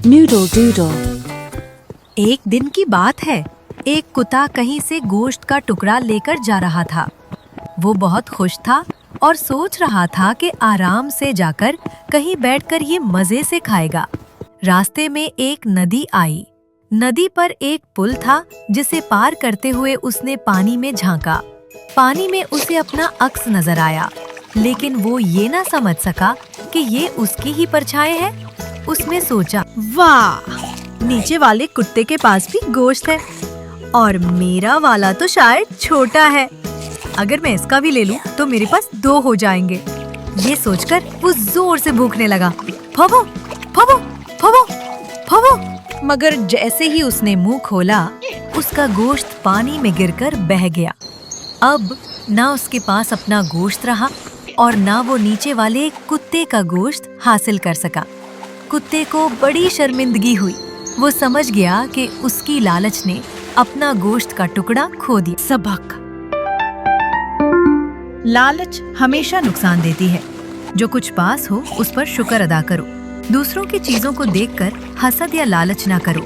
Noodle doodle. एक दिन की बात है। एक कुत्ता कहीं से गोश्त का टुकड़ा लेकर जा रहा था। वो बहुत खुश था और सोच रहा था कि आराम से जाकर कहीं बैठकर ये मजे से खाएगा। रास्ते में एक नदी आई। नदी पर एक पुल था जिसे पार करते हुए उसने पानी में झांका। पानी में उसे अपना अक्स नजर आया, लेकिन वो ये ना समझ सका कि ये उसकी ही परछाई है। उसने सोचा, वाह, नीचे वाले कुत्ते के पास भी गोश्त है और मेरा वाला तो शायद छोटा है। अगर मैं इसका भी ले लूं तो मेरे पास 2 हो जाएंगे। ये सोचकर वो जोर से भूखने लगा। फबो, फबो, फबो, फबो। मगर जैसे ही उसने मुंह खोला, उसका गोश्त पानी में गिरकर बह गया। अब ना उसके पास अपना गोश्त रहा और ना वो नीचे वाले कुत्ते का गोश्त हासिल कर सका। कुत्ते को बड़ी शर्मिंदगी हुई। वो समझ गया कि उसकी लालच ने अपना गोश्त का टुकड़ा खो दिया। सबक: लालच हमेशा नुकसान देती है। जो कुछ पास हो उस पर शुक्र अदा करो। दूसरों की चीजों को देखकर हसद या लालच ना करो।